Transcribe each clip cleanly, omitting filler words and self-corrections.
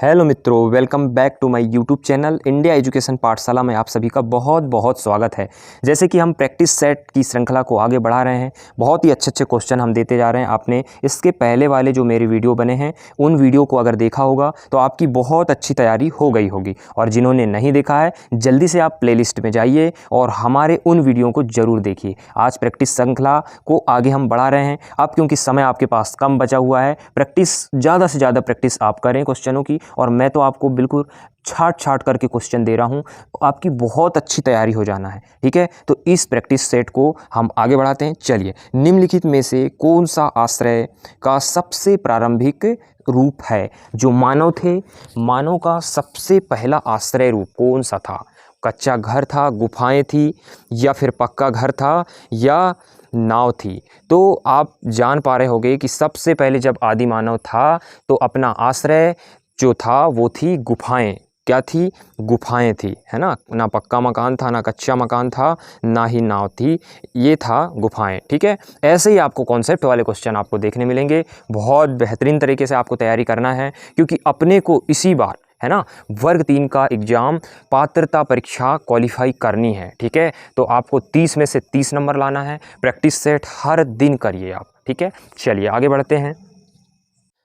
Hello मित्रों, welcome back to my YouTube channel India education पाठशाला में आप सभी का बहुत बहुत स्वागत है। जैसे कि हम प्रैक्टिस सेट की श्रृंखला को आगे बढ़ा रहे हैं, बहुत ही अच्छे अच्छे क्वेश्चन हम देते जा रहे हैं। आपने इसके पहले वाले जो मेरे वीडियो बने हैं उन वीडियो को अगर देखा होगा तो आपकी बहुत अच्छी तैयारी हो गई होगी, और जिन्होंने नहीं देखा है जल्दी से आप प्लेलिस्ट में जाइए और हमारे उन वीडियो को ज़रूर देखिए। आज प्रैक्टिस श्रृंखला को आगे हम बढ़ा रहे हैं। अब क्योंकि समय आपके पास कम बचा हुआ है, प्रैक्टिस ज़्यादा से ज़्यादा प्रैक्टिस आप करें क्वेश्चनों की, और मैं तो आपको बिल्कुल छाट करके क्वेश्चन दे रहा हूं, आपकी बहुत अच्छी तैयारी हो जाना है। ठीक है, तो इस प्रैक्टिस सेट को हम आगे बढ़ाते हैं। चलिए, निम्नलिखित में से कौन सा आश्रय का सबसे प्रारंभिक रूप है? जो मानव थे, मानव का सबसे पहला आश्रय रूप कौन सा था? कच्चा घर था, गुफाएं थी, या फिर पक्का घर था, या नाव थी? तो आप जान पा रहे होंगे कि सबसे पहले जब आदि मानव था तो अपना आश्रय जो था वो थी गुफाएं। क्या थी? गुफाएं थी, है ना। ना पक्का मकान था, ना कच्चा मकान था, ना ही नाव थी, ये था गुफाएं। ठीक है, ऐसे ही आपको कॉन्सेप्ट वाले क्वेश्चन आपको देखने मिलेंगे। बहुत बेहतरीन तरीके से आपको तैयारी करना है, क्योंकि अपने को इसी बार, है ना, वर्ग 3 का एग्ज़ाम पात्रता परीक्षा क्वालिफाई करनी है। ठीक है, तो आपको 30 में से 30 नंबर लाना है। प्रैक्टिस सेट हर दिन करिए आप। ठीक है, चलिए आगे बढ़ते हैं।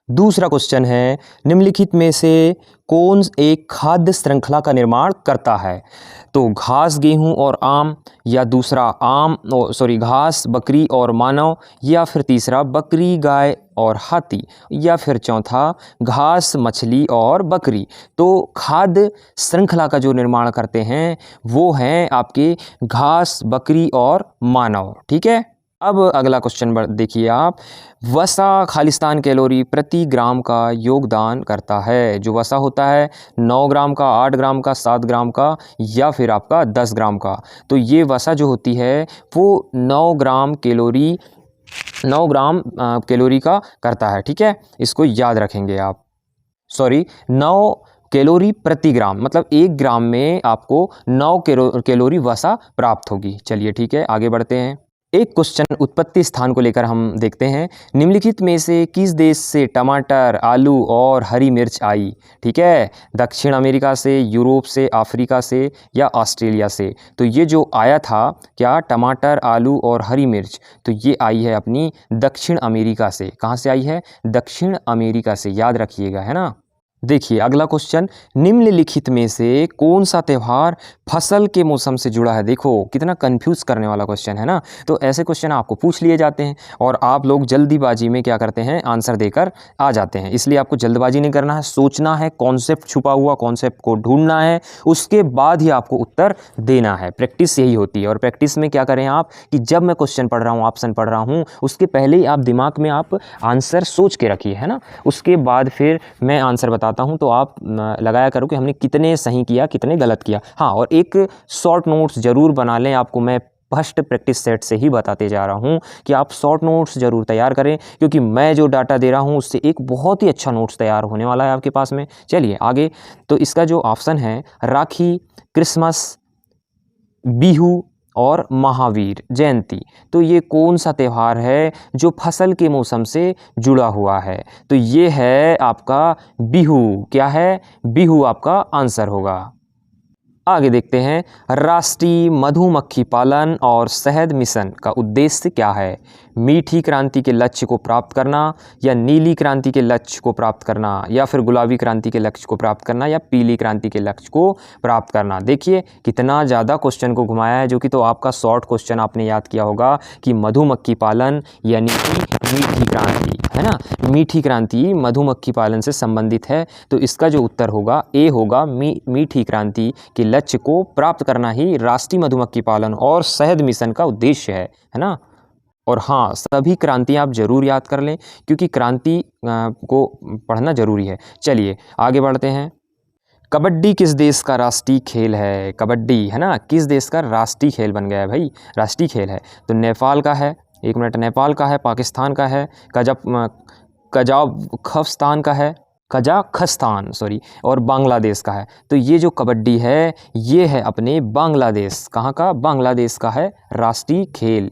दूसरा क्वेश्चन है, निम्नलिखित में से कौन एक खाद्य श्रृंखला का निर्माण करता है? तो घास, गेहूं और आम, या दूसरा घास, बकरी और मानव, या फिर तीसरा बकरी, गाय और हाथी, या फिर चौथा घास, मछली और बकरी। तो खाद्य श्रृंखला का जो निर्माण करते हैं वो हैं आपके घास, बकरी और मानव। ठीक है, अब अगला क्वेश्चन देखिए आप। वसा खालिस्तान कैलोरी प्रति ग्राम का योगदान करता है? जो वसा होता है 9 ग्राम का, 8 ग्राम का, 7 ग्राम का, या फिर आपका 10 ग्राम का। तो ये वसा जो होती है वो 9 ग्राम कैलोरी का करता है। ठीक है, इसको याद रखेंगे आप। 9 कैलोरी प्रति ग्राम, मतलब 1 ग्राम में आपको 9 कैलोरी वसा प्राप्त होगी। चलिए ठीक है, आगे बढ़ते हैं। एक क्वेश्चन उत्पत्ति स्थान को लेकर हम देखते हैं। निम्नलिखित में से किस देश से टमाटर, आलू और हरी मिर्च आई? ठीक है, दक्षिण अमेरिका से, यूरोप से, अफ्रीका से, या ऑस्ट्रेलिया से? तो ये जो आया था क्या, टमाटर, आलू और हरी मिर्च, तो ये आई है अपनी दक्षिण अमेरिका से। कहाँ से आई है? दक्षिण अमेरिका से, याद रखिएगा, है ना। देखिए अगला क्वेश्चन, निम्नलिखित में से कौन सा त्यौहार फसल के मौसम से जुड़ा है? देखो कितना कंफ्यूज करने वाला क्वेश्चन है ना। तो ऐसे क्वेश्चन आपको पूछ लिए जाते हैं और आप लोग जल्दीबाजी में क्या करते हैं, आंसर देकर आ जाते हैं। इसलिए आपको जल्दबाजी नहीं करना है, सोचना है, कॉन्सेप्ट छुपा हुआ कॉन्सेप्ट को ढूंढना है, उसके बाद ही आपको उत्तर देना है। प्रैक्टिस यही होती है। और प्रैक्टिस में क्या करें आप कि जब मैं क्वेश्चन पढ़ रहा हूँ, ऑप्शन पढ़ रहा हूँ, उसके पहले ही आप दिमाग में आप आंसर सोच के रखिए, है ना। उसके बाद फिर मैं आंसर बताता हूं, तो आप लगाया करो कि हमने कितने सही किया, कितने गलत किया। हाँ, और एक शॉर्ट नोट्स जरूर बना लें। आपको मैं फर्स्ट प्रैक्टिस सेट से ही बताते जा रहा हूं कि आप शॉर्ट नोट्स जरूर तैयार करें, क्योंकि मैं जो डाटा दे रहा हूं उससे एक बहुत ही अच्छा नोट्स तैयार होने वाला है आपके पास में। चलिए आगे। तो इसका जो ऑप्शन है, राखी, क्रिसमस, बिहू और महावीर जयंती, तो ये कौन सा त्यौहार है जो फसल के मौसम से जुड़ा हुआ है? तो ये है आपका बिहू। क्या है? बिहू आपका आंसर होगा। आगे देखते हैं, राष्ट्रीय मधुमक्खी पालन और शहद मिशन का उद्देश्य क्या है? मीठी क्रांति के लक्ष्य को प्राप्त करना, या नीली क्रांति के लक्ष्य को प्राप्त करना, या फिर गुलाबी क्रांति के लक्ष्य को प्राप्त करना, या पीली क्रांति के लक्ष्य को प्राप्त करना? देखिए कितना ज़्यादा क्वेश्चन को घुमाया है, जो कि तो आपका शॉर्ट क्वेश्चन आपने याद किया होगा कि मधुमक्खी पालन यानी कि मीठी क्रांति, है ना। मीठी क्रांति मधुमक्खी पालन से संबंधित है, तो इसका जो उत्तर होगा ए होगा। मीठी क्रांति के लक्ष्य को प्राप्त करना ही राष्ट्रीय मधुमक्खी पालन और शहद मिशन का उद्देश्य है ना। और हाँ, सभी क्रांतियाँ आप जरूर याद कर लें, क्योंकि क्रांति को पढ़ना जरूरी है। चलिए आगे बढ़ते हैं। कबड्डी किस देश का राष्ट्रीय खेल है? कबड्डी, है ना, किस देश का राष्ट्रीय खेल बन गया है भाई? राष्ट्रीय खेल है तो नेपाल का है, एक मिनट, नेपाल का है, पाकिस्तान का है, कजाखस्तान का है, कजाखस्तान और बांग्लादेश का है। तो ये जो कबड्डी है ये है अपने बांग्लादेश। कहाँ का? बांग्लादेश का है राष्ट्रीय खेल।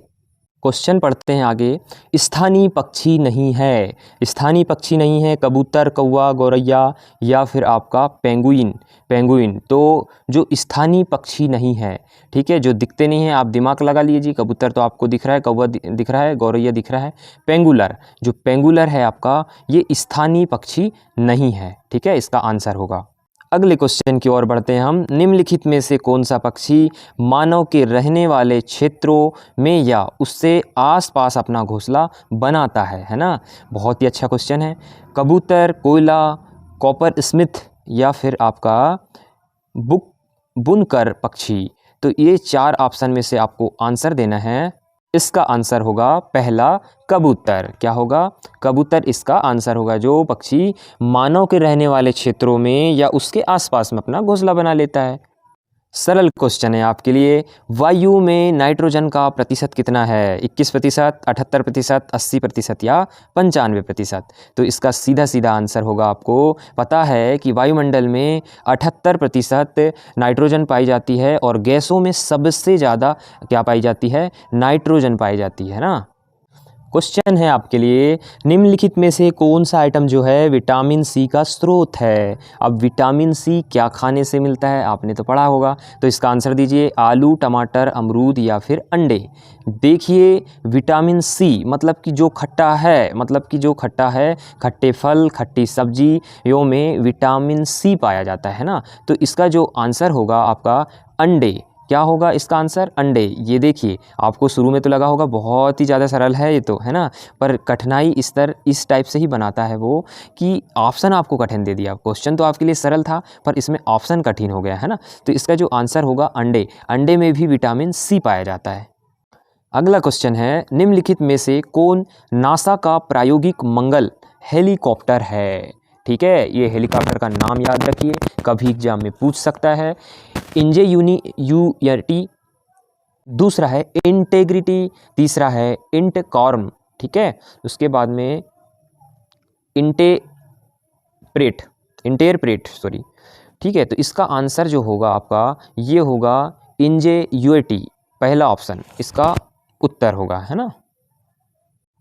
क्वेश्चन पढ़ते हैं आगे। स्थानीय पक्षी नहीं है, स्थानीय पक्षी नहीं है कबूतर, कौवा, गौरैया या फिर आपका पेंगुइन। पेंगुइन तो जो स्थानीय पक्षी नहीं है, ठीक है, जो दिखते नहीं हैं, आप दिमाग लगा लीजिए। कबूतर तो आपको दिख रहा है, कौवा दिख रहा है, गौरैया दिख रहा है। पेंगुलर, जो पेंगुलर है आपका, ये स्थानीय पक्षी नहीं है, ठीक है, इसका आंसर होगा। अगले क्वेश्चन की ओर बढ़ते हैं हम। निम्नलिखित में से कौन सा पक्षी मानव के रहने वाले क्षेत्रों में या उससे आसपास अपना घोंसला बनाता है ना। बहुत ही अच्छा क्वेश्चन है। कबूतर, कोयला, कॉपर स्मिथ या फिर आपका बुनकर पक्षी। तो ये 4 ऑप्शन में से आपको आंसर देना है। इसका आंसर होगा पहला कबूतर। क्या होगा? कबूतर इसका आंसर होगा, जो पक्षी मानव के रहने वाले क्षेत्रों में या उसके आसपास में अपना घोंसला बना लेता है। सरल क्वेश्चन है आपके लिए। वायु में नाइट्रोजन का प्रतिशत कितना है? 21%, 78%, 80% या 95%। तो इसका सीधा सीधा आंसर होगा, आपको पता है कि वायुमंडल में 78% नाइट्रोजन पाई जाती है और गैसों में सबसे ज़्यादा क्या पाई जाती है? नाइट्रोजन पाई जाती है ना। क्वेश्चन है आपके लिए। निम्नलिखित में से कौन सा आइटम जो है विटामिन सी का स्रोत है? अब विटामिन सी क्या खाने से मिलता है? आपने तो पढ़ा होगा, तो इसका आंसर दीजिए। आलू, टमाटर, अमरूद या फिर अंडे। देखिए, विटामिन सी मतलब कि जो खट्टा है, मतलब कि जो खट्टा है, खट्टे फल, खट्टी सब्जियों में विटामिन सी पाया जाता है ना। तो इसका जो आंसर होगा आपका अंडे। क्या होगा इसका आंसर? अंडे। ये देखिए, आपको शुरू में तो लगा होगा बहुत ही ज़्यादा सरल है ये तो, है ना, पर कठिनाई इस टाइप से ही बनाता है वो, कि ऑप्शन आपको कठिन दे दिया। क्वेश्चन तो आपके लिए सरल था, पर इसमें ऑप्शन कठिन हो गया, है ना। तो इसका जो आंसर होगा अंडे। अंडे में भी विटामिन सी पाया जाता है। अगला क्वेश्चन है। निम्नलिखित में से कौन नासा का प्रायोगिक मंगल हेलीकॉप्टर है? ठीक है, ये हेलीकॉप्टर का नाम याद रखिए, कभी एग्जाम में पूछ सकता है। इंजेन्युइटी, दूसरा है इंटेग्रिटी, तीसरा है इंटकॉर्म, ठीक है, उसके बाद में इंटरप्रेट सॉरी, ठीक है। तो इसका आंसर जो होगा आपका, ये होगा इंजेन्युइटी, पहला ऑप्शन इसका उत्तर होगा, है ना।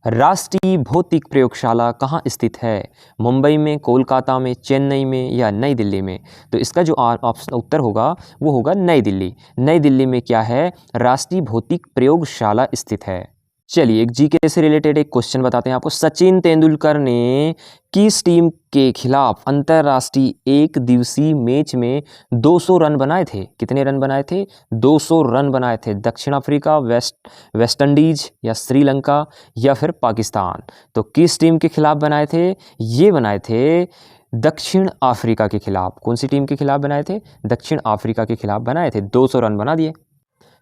राष्ट्रीय भौतिक प्रयोगशाला कहाँ स्थित है? मुंबई में, कोलकाता में, चेन्नई में या नई दिल्ली में? तो इसका जो ऑप्शन उत्तर होगा वो होगा नई दिल्ली। नई दिल्ली में क्या है? राष्ट्रीय भौतिक प्रयोगशाला स्थित है। चलिए, एक जीके से रिलेटेड एक क्वेश्चन बताते हैं आपको। सचिन तेंदुलकर ने किस टीम के खिलाफ अंतर्राष्ट्रीय एक दिवसीय मैच में 200 रन बनाए थे? कितने रन बनाए थे? 200 रन बनाए थे। दक्षिण अफ्रीका, वेस्ट इंडीज या श्रीलंका या फिर पाकिस्तान? तो किस टीम के खिलाफ बनाए थे? ये बनाए थे दक्षिण अफ्रीका के खिलाफ। कौन सी टीम के खिलाफ बनाए थे? दक्षिण अफ्रीका के खिलाफ बनाए थे। 200 रन बना दिए।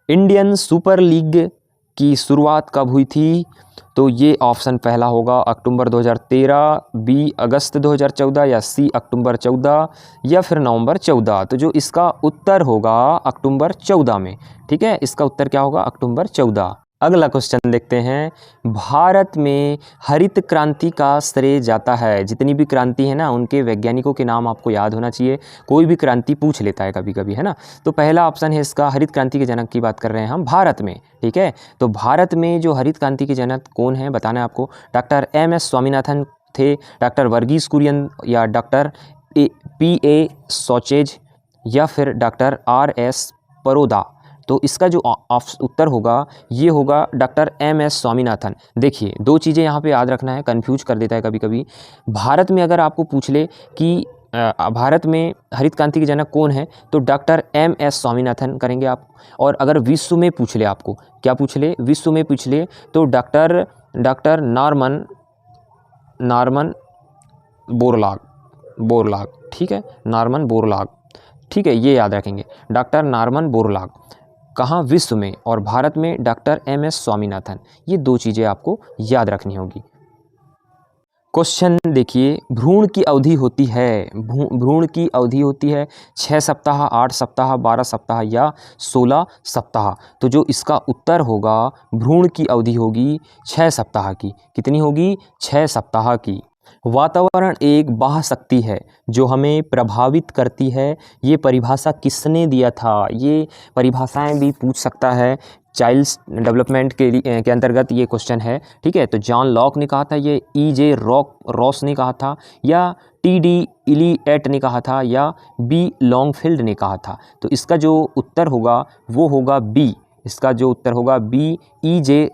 इंडियन सुपर लीग की शुरुआत कब हुई थी? तो ये ऑप्शन पहला होगा अक्टूबर 2013, बी अगस्त 2014 या सी अक्टूबर 14 या फिर नवंबर 14। तो जो इसका उत्तर होगा अक्टूबर 14 में, ठीक है, इसका उत्तर क्या होगा? अक्टूबर 14। अगला क्वेश्चन देखते हैं। भारत में हरित क्रांति का श्रेय जाता है, जितनी भी क्रांति है ना, उनके वैज्ञानिकों के नाम आपको याद होना चाहिए। कोई भी क्रांति पूछ लेता है कभी कभी, है ना। तो पहला ऑप्शन है इसका, हरित क्रांति के जनक की बात कर रहे हैं हम भारत में, ठीक है। तो भारत में जो हरित क्रांति के जनक कौन है बताना है आपको। डॉक्टर MS स्वामीनाथन थे, डॉक्टर वर्गीस कुरियन या डॉक्टर PA सॉचेज या फिर डॉक्टर RS परोदा? तो इसका जो उत्तर होगा ये होगा डॉक्टर MS स्वामीनाथन। देखिए, दो चीज़ें यहाँ पे याद रखना है, कंफ्यूज कर देता है कभी कभी। भारत में अगर आपको पूछ ले कि भारत में हरित क्रांति के जनक कौन है, तो डॉक्टर MS स्वामीनाथन करेंगे आप। और अगर विश्व में पूछ ले, आपको क्या पूछ ले, विश्व में पूछ ले, तो डॉक्टर नॉर्मन बोरलॉग, ठीक है, नॉर्मन बोरलॉग, ठीक है, ये याद रखेंगे, डॉक्टर नॉर्मन बोरलॉग। कहाँ? विश्व में। और भारत में डॉक्टर MS स्वामीनाथन। ये दो चीज़ें आपको याद रखनी होगी। क्वेश्चन देखिए। भ्रूण की अवधि होती है, भ्रूण की अवधि होती है 6 सप्ताह, 8 सप्ताह, 12 सप्ताह या 16 सप्ताह? तो जो इसका उत्तर होगा, भ्रूण की अवधि होगी 6 सप्ताह की। कितनी होगी? 6 सप्ताह की। वातावरण एक बाह्य शक्ति है जो हमें प्रभावित करती है। ये परिभाषा किसने दिया था? ये परिभाषाएं भी पूछ सकता है, चाइल्ड्स डेवलपमेंट के अंतर्गत ये क्वेश्चन है, ठीक है। तो जॉन लॉक ने कहा था, ये E.J. रॉस ने कहा था, या T.D. इलियट ने कहा था, या B. लॉन्गफील्ड ने कहा था? तो इसका जो उत्तर होगा वो होगा B। इसका जो उत्तर होगा B, E.J.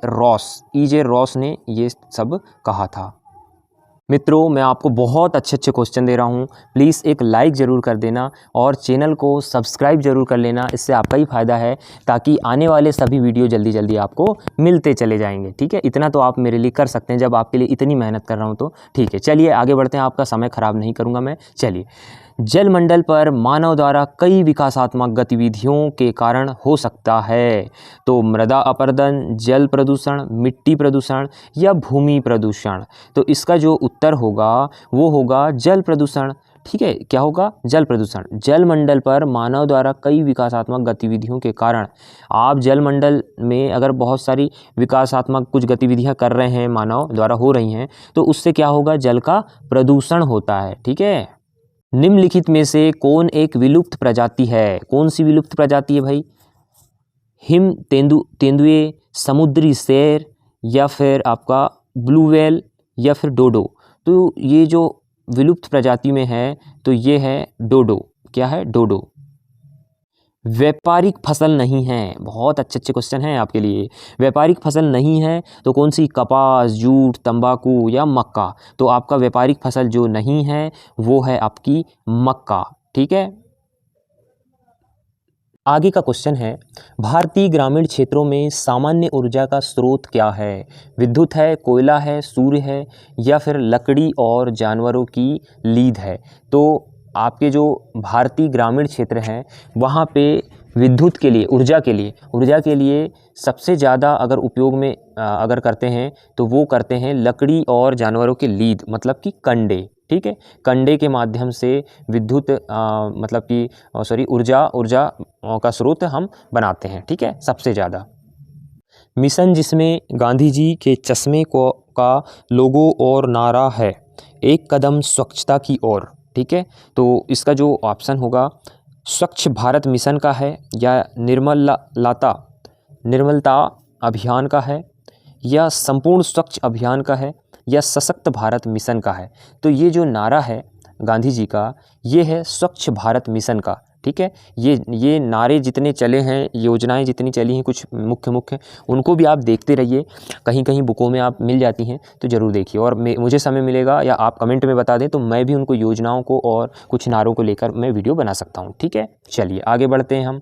रॉस ने ये सब कहा था। मित्रों, मैं आपको बहुत अच्छे अच्छे क्वेश्चन दे रहा हूँ, प्लीज़ एक लाइक ज़रूर कर देना और चैनल को सब्सक्राइब ज़रूर कर लेना। इससे आपका ही फ़ायदा है, ताकि आने वाले सभी वीडियो जल्दी जल्दी आपको मिलते चले जाएंगे, ठीक है। इतना तो आप मेरे लिए कर सकते हैं, जब आपके लिए इतनी मेहनत कर रहा हूँ तो ठीक है। चलिए आगे बढ़ते हैं, आपका समय ख़राब नहीं करूँगा मैं। चलिए, जलमंडल पर मानव द्वारा कई विकासात्मक गतिविधियों के कारण हो सकता है। तो मृदा अपरदन, जल प्रदूषण, मिट्टी प्रदूषण या भूमि प्रदूषण? तो इसका जो उत्तर होगा वो होगा जल प्रदूषण, ठीक है। क्या होगा? जल प्रदूषण। जलमंडल पर मानव द्वारा कई विकासात्मक गतिविधियों के कारण, आप जलमंडल में अगर बहुत सारी विकासात्मक कुछ गतिविधियां कर रहे हैं, मानव द्वारा हो रही हैं, तो उससे क्या होगा? जल का प्रदूषण होता है, ठीक है। निम्नलिखित में से कौन एक विलुप्त प्रजाति है? कौन सी विलुप्त प्रजाति है भाई? हिम तेंदुए, समुद्री शेर, या फिर आपका ब्लू व्हेल, या फिर डोडो? तो ये जो विलुप्त प्रजाति में है तो ये है डोडो। क्या है? डोडो। व्यापारिक फसल नहीं है, बहुत अच्छे अच्छे क्वेश्चन हैं आपके लिए। व्यापारिक फसल नहीं है तो कौन सी? कपास, जूट, तंबाकू या मक्का? तो आपका व्यापारिक फसल जो नहीं है वो है आपकी मक्का, ठीक है। आगे का क्वेश्चन है, भारतीय ग्रामीण क्षेत्रों में सामान्य ऊर्जा का स्रोत क्या है? विद्युत है, कोयला है, सूर्य है, या फिर लकड़ी और जानवरों की लीद है? तो आपके जो भारतीय ग्रामीण क्षेत्र हैं वहाँ पे विद्युत के लिए, ऊर्जा के लिए सबसे ज़्यादा अगर उपयोग में अगर करते हैं तो वो करते हैं लकड़ी और जानवरों के लीद, मतलब कि कंडे, ठीक है। कंडे के माध्यम से विद्युत मतलब कि ऊर्जा का स्रोत हम बनाते हैं, ठीक है, सबसे ज़्यादा। मिशन जिसमें गांधी जी के चश्मे का लोगो और नारा है, एक कदम स्वच्छता की ओर, ठीक है। तो इसका जो ऑप्शन होगा स्वच्छ भारत मिशन का है, या निर्मलता अभियान का है, या संपूर्ण स्वच्छ अभियान का है, या सशक्त भारत मिशन का है? तो ये जो नारा है गांधी जी का, ये है स्वच्छ भारत मिशन का, ठीक है। ये नारे जितने चले हैं, योजनाएं जितनी चली हैं कुछ मुख्य, उनको भी आप देखते रहिए, कहीं कहीं बुकों में आप मिल जाती हैं तो ज़रूर देखिए। और मुझे समय मिलेगा या आप कमेंट में बता दें तो मैं भी उनको योजनाओं को और कुछ नारों को लेकर मैं वीडियो बना सकता हूँ, ठीक है। चलिए आगे बढ़ते हैं हम।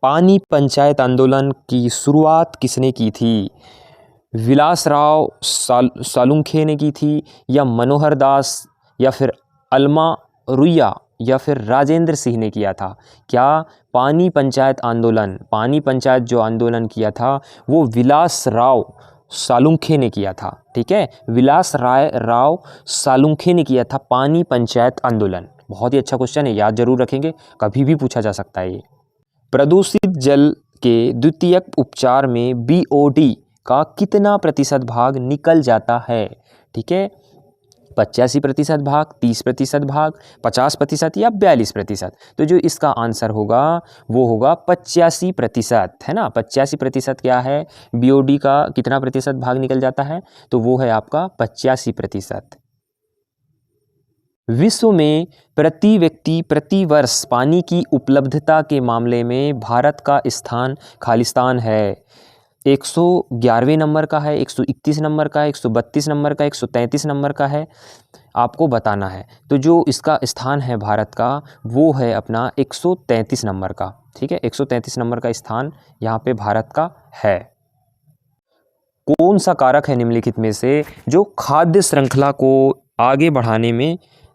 पानी पंचायत आंदोलन की शुरुआत किसने की थी? विलासराव सालुंखे ने की थी, या मनोहर दास, या फिर अल्मा रुइया, या फिर राजेंद्र सिंह ने किया था? क्या? पानी पंचायत जो आंदोलन किया था वो विलासराव सालुंखे ने किया था, ठीक है। विलासराव सालुंखे ने किया था पानी पंचायत आंदोलन। बहुत ही अच्छा क्वेश्चन है, याद जरूर रखेंगे, कभी भी पूछा जा सकता है ये। प्रदूषित जल के द्वितीयक उपचार में BOD का कितना प्रतिशत भाग निकल जाता है? ठीक है, 85% भाग, 30% भाग, 50% या 42%। तो जो इसका आंसर होगा वो होगा 85%, है ना। 85% क्या है? BOD का कितना प्रतिशत भाग निकल जाता है? तो वो है आपका 85%। विश्व में प्रति व्यक्ति प्रति वर्ष पानी की उपलब्धता के मामले में भारत का स्थान खालिस्तान है। 111वें नंबर का है, 131 नंबर का है, 132 नंबर का, 133 नंबर का है, आपको बताना है। तो जो इसका स्थान है भारत का वो है अपना 133 नंबर का, ठीक है। 133 नंबर का स्थान यहाँ पे भारत का है। कौन सा कारक है निम्नलिखित में से जो खाद्य श्रृंखला को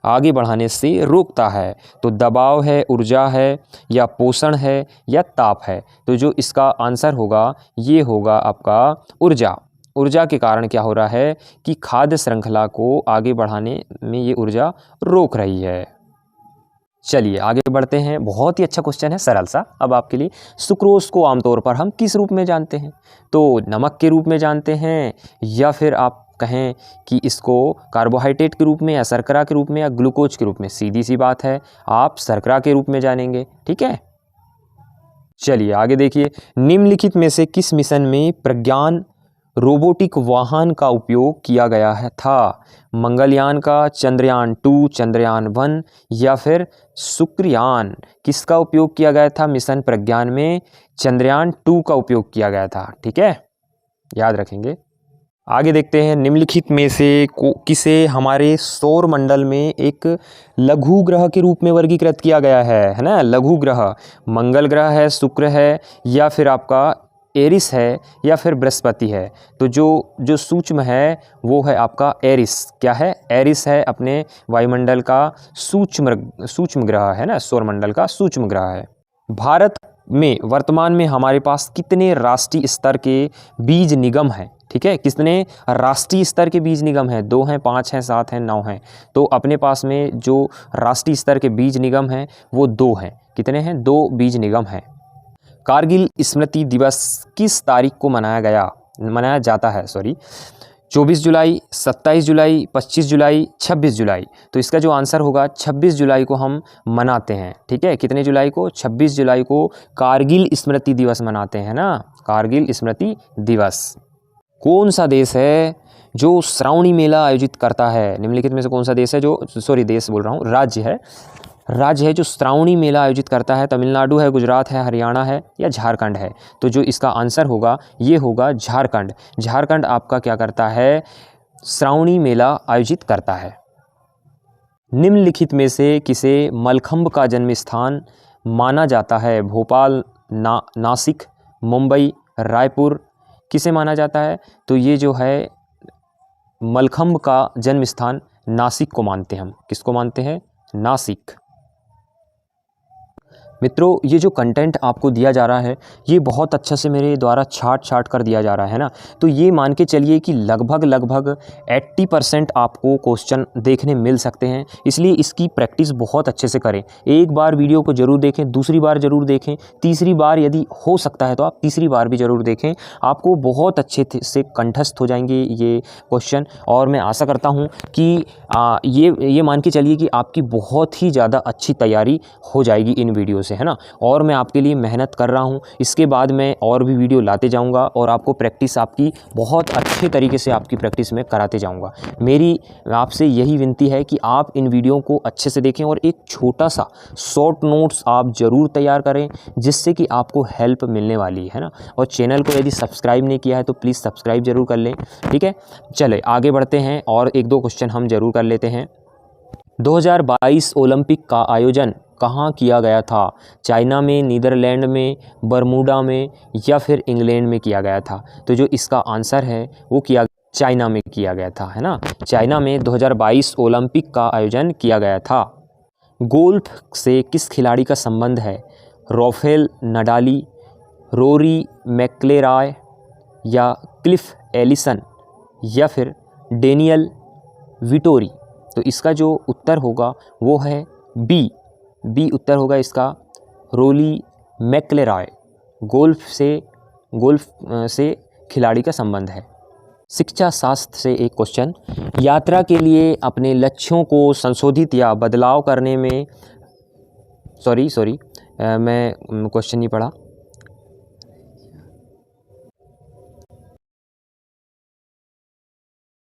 आगे बढ़ाने से रोकता है? तो दबाव है, ऊर्जा है, या पोषण है, या ताप है? तो जो इसका आंसर होगा ये होगा आपका ऊर्जा। ऊर्जा के कारण क्या हो रहा है कि खाद्य श्रृंखला को आगे बढ़ाने में ये ऊर्जा रोक रही है। चलिए आगे बढ़ते हैं। बहुत ही अच्छा क्वेश्चन है, सरल सा अब आपके लिए। सुक्रोज को आमतौर पर हम किस रूप में जानते हैं? तो नमक के रूप में जानते हैं, या फिर आप कहें कि इसको कार्बोहाइड्रेट के रूप में या शर्करा के रूप में या ग्लूकोज के रूप में, सीधी सी बात है आप शर्करा के रूप में जानेंगे। ठीक है, चलिए आगे देखिए। निम्नलिखित में से किस मिशन में प्रज्ञान रोबोटिक वाहन का उपयोग किया गया है था? मंगलयान का, चंद्रयान 2, चंद्रयान 1 या फिर शुक्रयान? किसका उपयोग किया गया था मिशन प्रज्ञान में? चंद्रयान 2 का उपयोग किया गया था। ठीक है, याद रखेंगे। आगे देखते हैं, निम्नलिखित में से किसे हमारे सौर मंडल में एक लघु ग्रह के रूप में वर्गीकृत किया गया है ना? लघु ग्रह मंगल ग्रह है, शुक्र है या फिर आपका एरिस है या फिर बृहस्पति है। तो जो सूक्ष्म है वो है आपका एरिस। क्या है? एरिस है, अपने वायुमंडल का सूक्ष्म ग्रह है ना, सौर मंडल का सूक्ष्म ग्रह है। भारत में वर्तमान में हमारे पास कितने राष्ट्रीय स्तर के बीज निगम हैं? ठीक है, कितने राष्ट्रीय स्तर के बीज निगम हैं? 2 हैं, 5 हैं, 7 हैं, 9 हैं। तो अपने पास में जो राष्ट्रीय स्तर के बीज निगम हैं वो 2 हैं। कितने हैं? 2 बीज निगम हैं। कारगिल स्मृति दिवस किस तारीख को मनाया जाता है? 24 जुलाई, 27 जुलाई, 25 जुलाई, 26 जुलाई। तो इसका जो आंसर होगा 26 जुलाई को हम मनाते हैं। ठीक है, कितने जुलाई को? 26 जुलाई को कारगिल स्मृति दिवस मनाते हैं ना, कारगिल स्मृति दिवस। कौन सा देश है जो श्रावणी मेला आयोजित करता है? निम्नलिखित में से कौन सा देश है जो देश बोल रहा हूँ, राज्य है जो श्रावणी मेला आयोजित करता है? तमिलनाडु है, गुजरात है, हरियाणा है या झारखंड है? तो जो इसका आंसर होगा ये होगा झारखंड। झारखंड आपका क्या करता है? श्रावणी मेला आयोजित करता है। निम्नलिखित में से किसे मलखंब का जन्म स्थान माना जाता है? भोपाल, नासिक, मुंबई, रायपुर? किसे माना जाता है? तो ये जो है मलखंब का जन्म स्थान नासिक को मानते हैं हम। किसको मानते हैं? नासिक। मित्रों, ये जो कंटेंट आपको दिया जा रहा है ये बहुत अच्छा से मेरे द्वारा छाट कर दिया जा रहा है ना। तो ये मान के चलिए कि लगभग 80% आपको क्वेश्चन देखने मिल सकते हैं। इसलिए इसकी प्रैक्टिस बहुत अच्छे से करें। एक बार वीडियो को ज़रूर देखें, दूसरी बार ज़रूर देखें, तीसरी बार यदि हो सकता है तो आप तीसरी बार भी ज़रूर देखें। आपको बहुत अच्छे से कंठस्थ हो जाएंगे ये क्वेश्चन। और मैं आशा करता हूँ कि ये मान के चलिए कि आपकी बहुत ही ज़्यादा अच्छी तैयारी हो जाएगी इन वीडियो से, है ना। और मैं आपके लिए मेहनत कर रहा हूँ। इसके बाद मैं और भी वीडियो लाते जाऊँगा और आपको प्रैक्टिस आपकी बहुत अच्छे तरीके से आपकी प्रैक्टिस में कराते जाऊँगा। मेरी आपसे यही विनती है कि आप इन वीडियो को अच्छे से देखें और एक छोटा सा शॉर्ट नोट्स आप ज़रूर तैयार करें जिससे कि आपको हेल्प मिलने वाली है ना। और चैनल को यदि सब्सक्राइब नहीं किया है तो प्लीज़ सब्सक्राइब ज़रूर कर लें। ठीक है, चले आगे बढ़ते हैं और 1-2 क्वेश्चन हम ज़रूर कर लेते हैं। 2022 ओलंपिक का आयोजन कहाँ किया गया था? चाइना में, नीदरलैंड में, बरमूडा में या फिर इंग्लैंड में किया गया था? तो जो इसका आंसर है वो चाइना में किया गया था, है ना। चाइना में 2022 ओलंपिक का आयोजन किया गया था। गोल्फ से किस खिलाड़ी का संबंध है? राफेल नडाली, रोरी मैकइलरॉय या क्लिफ एलिसन या फिर डेनियल विटोरी? तो इसका जो उत्तर होगा वो है बी उत्तर होगा इसका, रोरी मैकइलरॉय। गोल्फ से खिलाड़ी का संबंध है। शिक्षा शास्त्र से एक क्वेश्चन, यात्रा के लिए अपने लक्ष्यों को संशोधित या बदलाव करने में मैं क्वेश्चन नहीं पढ़ा।